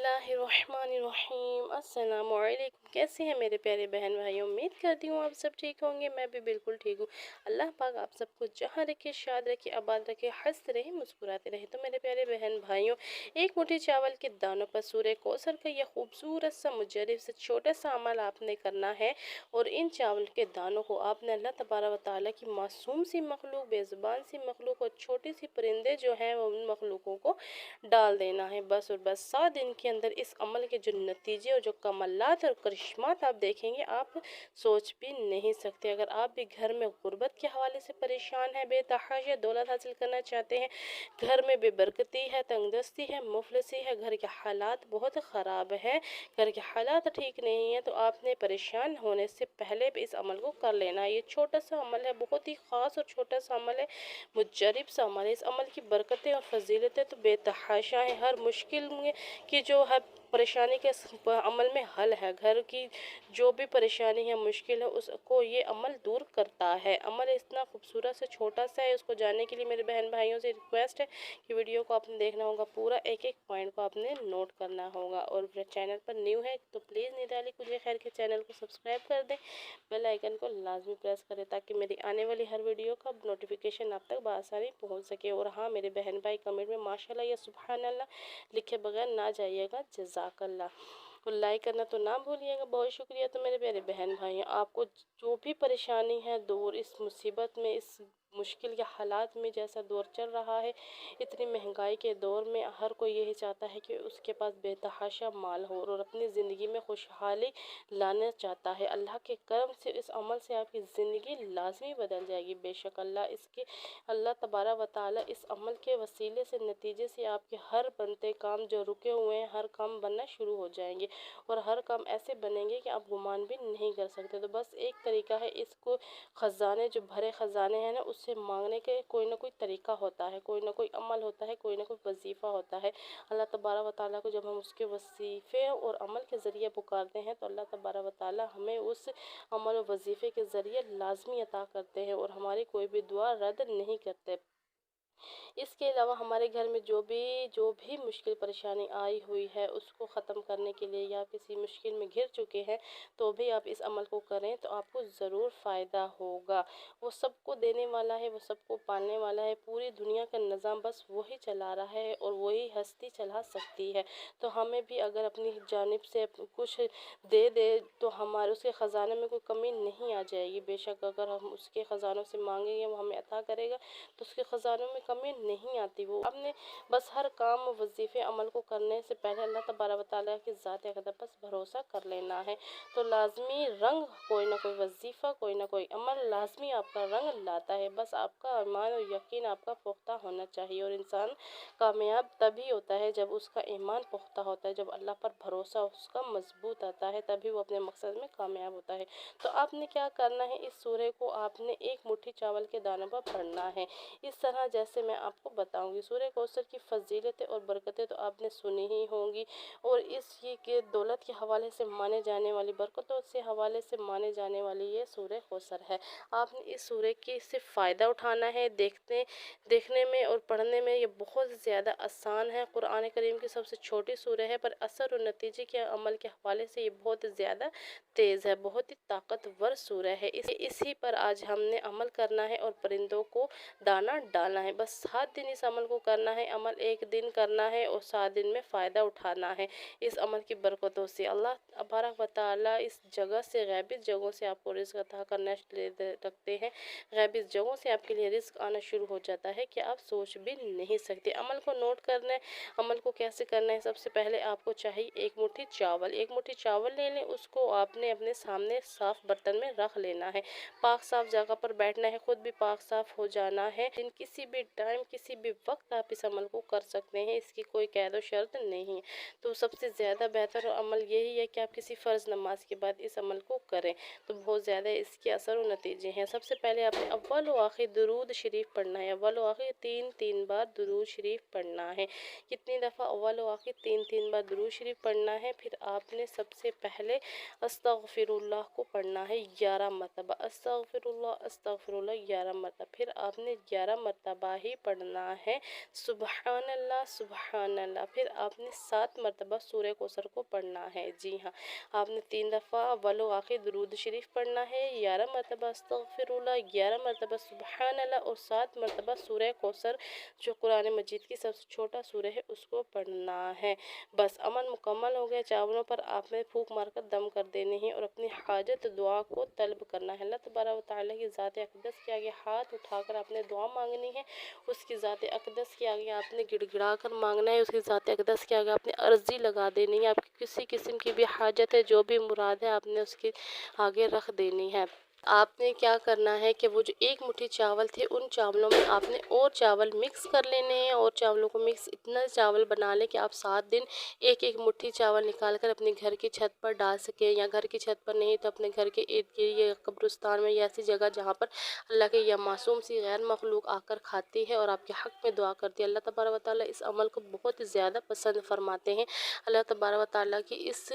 बिस्मिल्लाहिर्रहमानिर्रहीम। अस्सलाम वालेकुम। कैसे हैं मेरे प्यारे बहन भाइयों? उम्मीद करती हूँ आप सब ठीक होंगे। मैं भी बिल्कुल ठीक हूँ। अल्लाह पाक आप सबको जहाँ रखे, शाद रखे, आबाद रखे, हंसते रहे, मुस्कुराते रहे। तो मेरे प्यारे बहन भाइयों, एक मुट्ठी चावल के दानों पर सूरह कौसर का यह खूबसूरत सा मुजर्रब से छोटा सा अमल आपने करना है। और इन चावल के दानों को आपने अल्लाह तबारक व तआला की मासूम सी मखलूक, बेज़ुबान सी मखलूक और छोटी सी परिंदे जो हैं वो उन मखलूकों को डाल देना है। बस और बस 7 दिन के अंदर इस अमल के जो नतीजे और जो कमालात और करिश्मात आप देखेंगे, आप सोच भी नहीं सकते। अगर आप भी घर में गुर्बत के हवाले से परेशान हैं, बेतहाशा दौलत हासिल करना चाहते हैं, घर में बेबरकती है, तंगदस्ती है, मुफलिसी है, घर के हालात बहुत ख़राब हैं, घर के हालात ठीक नहीं है, तो आपने परेशान होने से पहले भी इस अमल को कर लेना है। ये छोटा सा अमल है, बहुत ही ख़ास और छोटा सा अमल है, मुजर्रब सा अमल है। इस अमल की बरकतें और फजीलतें तो बेतहाशा हैं। हर मुश्किल में की जो है परेशानी के अमल में हल है। घर की जो भी परेशानी है, मुश्किल है, उसको ये अमल दूर करता है। अमल इतना खूबसूरत से छोटा सा है, उसको जानने के लिए मेरे बहन भाइयों से रिक्वेस्ट है कि वीडियो को आपने देखना होगा, पूरा एक एक पॉइंट को आपने नोट करना होगा। और चैनल पर न्यू है तो प्लीज़ निराली कुछ खैर के चैनल को सब्सक्राइब कर दें, बेल आइकन को लाजमी प्रेस करें ताकि मेरी आने वाली हर वीडियो का नोटिफिकेशन आप तक बआसानी पहुँच सके। और हाँ मेरे बहन भाई, कमेंट में माशाल्लाह या सुभान अल्लाह लिखे बगैर ना जाइएगा, जज़ाकल्लाह। और लाइक करना तो ना भूलिएगा। बहुत शुक्रिया। तो मेरे प्यारे बहन भाइयों, आपको जो भी परेशानी है दूर, इस मुसीबत में, इस मुश्किल के हालात में जैसा दौर चल रहा है, इतनी महंगाई के दौर में हर कोई यही चाहता है कि उसके पास बेतहाशा माल हो और अपनी ज़िंदगी में खुशहाली लाना चाहता है। अल्लाह के करम से इस अमल से आपकी ज़िंदगी लाजमी बदल जाएगी। बेशक अल्लाह तबारक व तआला इस अमल के वसीले से, नतीजे से आपके हर बनते काम जो रुके हुए हैं, हर काम बनना शुरू हो जाएंगे और हर काम ऐसे बनेंगे कि आप गुमान भी नहीं कर सकते। तो बस एक तरीका है, इसको ख़जाने जो भरे ख़जाने हैं ना, उससे मांगने के कोई ना कोई तरीका होता है, कोई ना कोई अमल होता है, कोई ना कोई वजीफ़ा होता है। अल्लाह तबारक व तआला को जब हम उसके वजीफ़े और अमल के ज़रिए पुकारते हैं तो अल्लाह तबारक व तआला हमें उस अमल और वजीफ़े के ज़रिए लाजमी अता करते हैं और हमारी कोई भी दुआ रद्द नहीं करते। इसके अलावा हमारे घर में जो भी मुश्किल परेशानी आई हुई है, उसको ख़त्म करने के लिए या किसी मुश्किल में घिर चुके हैं, तो भी आप इस अमल को करें तो आपको ज़रूर फ़ायदा होगा। वो सबको देने वाला है, वो सबको पालने वाला है। पूरी दुनिया का निज़ाम बस वही चला रहा है और वही हस्ती चला सकती है। तो हमें भी अगर अपनी जानिब से कुछ दे दे तो हमारे उसके ख़जाने में कोई कमी नहीं आ जाएगी। बेशक अगर हम उसके ख़जानों से मांगेंगे, वो हमें अता करेगा, तो उसके ख़जानों में कमी नहीं आती। वो आपने बस हर काम वजीफ़े अमल को करने से पहले अल्लाह तबारक व तआला की ज़ात अक़दस पर भरोसा कर लेना है। तो लाजमी रंग कोई ना कोई वजीफ़ा, कोई ना कोई अमल लाजमी आपका रंग लाता है। बस आपका ईमान और यकीन आपका पुख्ता होना चाहिए। और इंसान कामयाब तभी होता है जब उसका ईमान पुख्ता होता है, जब अल्लाह पर भरोसा उसका मजबूत आता है, तभी वो अपने मकसद में कामयाब होता है। तो आपने क्या करना है, इस सूरह को आपने एक मुट्ठी चावल के दानों पर पढ़ना है, इस तरह जैसे मैं आपको बताऊंगी। सूरह कौसर की फजीलतें और बरकतें तो आपने सुनी ही होंगी और इसी के दौलत के हवाले से माने जाने वाली, बरकतों से हवाले से माने जाने वाली ये सूरह कौसर है। आपने इस सूरह की से फ़ायदा उठाना है। देखने में और पढ़ने में ये बहुत ज़्यादा आसान है। कुरान करीम की सबसे छोटी सूरह है, पर असर और नतीजे के अमल के हवाले से ये बहुत ज़्यादा तेज़ है, बहुत ही ताकतवर सूरह है। इसी पर आज हमने अमल करना है और परिंदों को दाना डालना है। बस 7 दिन इस अमल को करना है। अमल एक दिन करना है और 7 दिन में फ़ायदा उठाना है इस अमल की बरकतों से। अल्लाह तबारक व तआला इस जगह से, गैबी जगहों से आपको रिज़्क अता करना रखते हैं। गैबी जगहों से आपके लिए रिज़्क आना शुरू हो जाता है कि आप सोच भी नहीं सकते। अमल को नोट करना है। अमल को कैसे करना है, सबसे पहले आपको चाहिए एक मुट्ठी चावल। एक मुट्ठी चावल ले लें, उसको आपने अपने सामने साफ़ बर्तन में रख लेना है। पाक साफ़ जगह पर बैठना है, खुद भी पाक साफ़ हो जाना है। किसी भी टाइम, किसी भी वक्त आप इस अमल को कर सकते हैं, इसकी कोई कैद व शर्त नहीं है। तो सबसे ज़्यादा बेहतर अमल यही है कि आप किसी फ़र्ज़ नमाज के बाद इस अमल को करें, तो बहुत ज़्यादा इसके असर और नतीजे हैं। सबसे पहले आपने अव्वल व आखिर दुरूद शरीफ पढ़ना है। अव्वल व आखिर 3-3 बार दुरूद शरीफ पढ़ना है। कितनी दफ़ा? अव्वल व आखिर 3-3 बार दुरूद शरीफ पढ़ना है। फिर आपने सबसे पहले अस्तगफिरुल्लाह को पढ़ना है 11 मरतबा। अस्तगफिरुल्लाह 11 मरतबा। फिर आपने 11 मरतबा ही ही पढ़ना है। सुबहान अल्लाह सुबहान अल्लाह। फिर आपने 7 मरतबा सूरह कौसर को पढ़ना है। जी हाँ, आपने 3 दफ़ा अव्वल व आखिर दुरूद शरीफ पढ़ना है, 11 मरतबा अस्तगफिरुल्लाह, 11 मरतबा सुबहान अल्लाह और 7 मरतबा सूरह कौसर जो कुरान मजीद की सबसे छोटा सूरह है उसको पढ़ना है। बस अमल मुकम्मल हो गया। चावलों पर आपने फूंक मारकर दम कर देने हैं और अपनी हाजत दुआ को तलब करना है। अल्लाह तबारक व तआला की ज़ात अक़दस के आगे हाथ उठाकर आपने दुआ मांगनी है। उसकी ज़ात अक़दस के आगे आपने गिड़गिड़ा कर मांगना है। उसकी ज़ात अक़दस के आगे आपने अर्ज़ी लगा देनी है। आपकी किसी किस्म की भी हाजत है, जो भी मुराद है, आपने उसके आगे रख देनी है। आपने क्या करना है कि वो जो एक मुट्ठी चावल थे, उन चावलों में आपने और चावल मिक्स कर लेने हैं और चावलों को मिक्स इतना चावल बना लें कि आप 7 दिन एक एक मुट्ठी चावल निकाल कर अपने घर की छत पर डाल सकें, या घर की छत पर नहीं तो अपने घर के इर्द गिर्द या कब्रिस्तान में या ऐसी जगह जहाँ पर अल्लाह के या मासूम सी गैर मखलूक आकर खाती है और आपके हक़ में दुआ करती है। अल्लाह तबारक व तआला इस अमल को बहुत ज़्यादा पसंद फरमाते हैं। अल्लाह तबारक व तआला की इस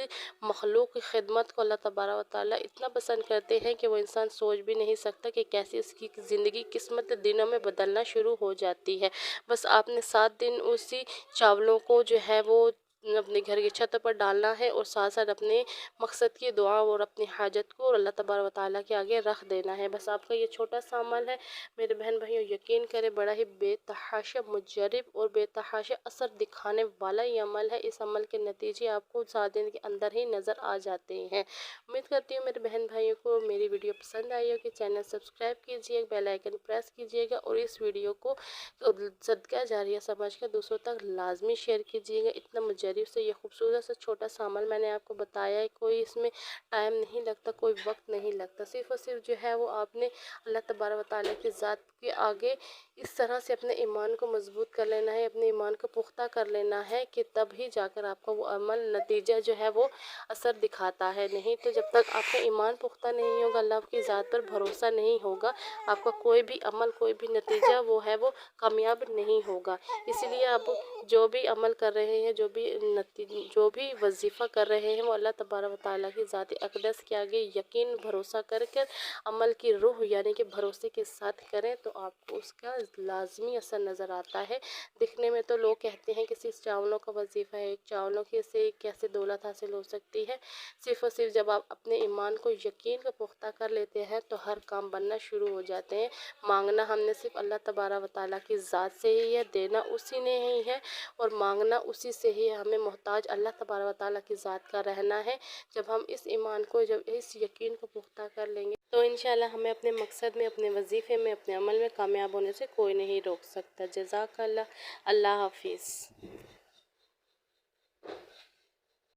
मखलूक की खिदमत को अल्लाह तबारक व तआला इतना पसंद करते हैं कि वो इंसान सोच भी नहीं सकता कि कैसे उसकी ज़िंदगी किस्मत दिनों में बदलना शुरू हो जाती है। बस आपने 7 दिन उसी चावलों को जो है वो अपने घर की छत पर डालना है और साथ साथ अपने मकसद की दुआ और अपनी हाजत को अल्लाह तबारक व तआला के आगे रख देना है। बस आपका ये छोटा सा अमल है मेरे बहन भाइयों, यकीन करें बड़ा ही बेतहाशा मुजर्रब और बेतहाशा असर दिखाने वाला ये अमल है। इस अमल के नतीजे आपको 7 दिन के अंदर ही नज़र आ जाते हैं। उम्मीद करती हूँ मेरे बहन भाइयों को मेरी वीडियो पसंद आई होगी। चैनल सब्सक्राइब कीजिए, बेल आइकन प्रेस कीजिएगा और इस वीडियो को सदका जारिया समझकर दूसरों तक लाजमी शेयर कीजिएगा। इतना मुजर्रब से ये खूबसूरत सा छोटा सा अमल मैंने आपको बताया है। कोई इसमें टाइम नहीं लगता, कोई वक्त नहीं लगता, सिर्फ़ और सिर्फ जो है वो आपने अल्लाह तबारक व तआला की ज़ात के आगे इस तरह से अपने ईमान को मजबूत कर लेना है, अपने ईमान को पुख्ता कर लेना है कि तभी जाकर आपका वो अमल नतीजा जो है वो असर दिखाता है। नहीं तो जब तक आपका ईमान पुख्ता नहीं होगा, अल्लाह की ज़ात पर भरोसा नहीं होगा, आपका कोई भी अमल, कोई भी नतीजा वो है वो कामयाब नहीं होगा। इसीलिए आप जो भी अमल कर रहे हैं, जो भी वजीफ़ा कर रहे हैं, वो अल्लाह तबारक व तआला की ज़ात अक़दस के आगे यकीन भरोसा करके अमल की रूह यानी कि भरोसे के साथ करें तो आपको उसका लाजमी असर नज़र आता है। दिखने में तो लोग कहते हैं कि सिर्फ चावलों का वजीफ़ा है, चावलों के से कैसे दौलत हासिल हो सकती है। सिर्फ़ और सिर्फ जब आप अपने ईमान को, यकीन को पुख्ता कर लेते हैं तो हर काम बनना शुरू हो जाते हैं। मांगना हमने सिर्फ अल्लाह तबारक व तआला की ज़ात से ही है, देना उसी ने ही है और मांगना उसी से ही है। हमें मोहताज अल्लाह तबारक व तआला की ज़ात का रहना है। जब हम इस ईमान को, जब इस यकीन को पुख्ता कर लेंगे तो इंशाअल्लाह हमें अपने मकसद में, अपने वजीफ़े में, अपने अमल में कामयाब होने से कोई नहीं रोक सकता। जज़ाकल्लाह। अल्लाह हाफ़िज़।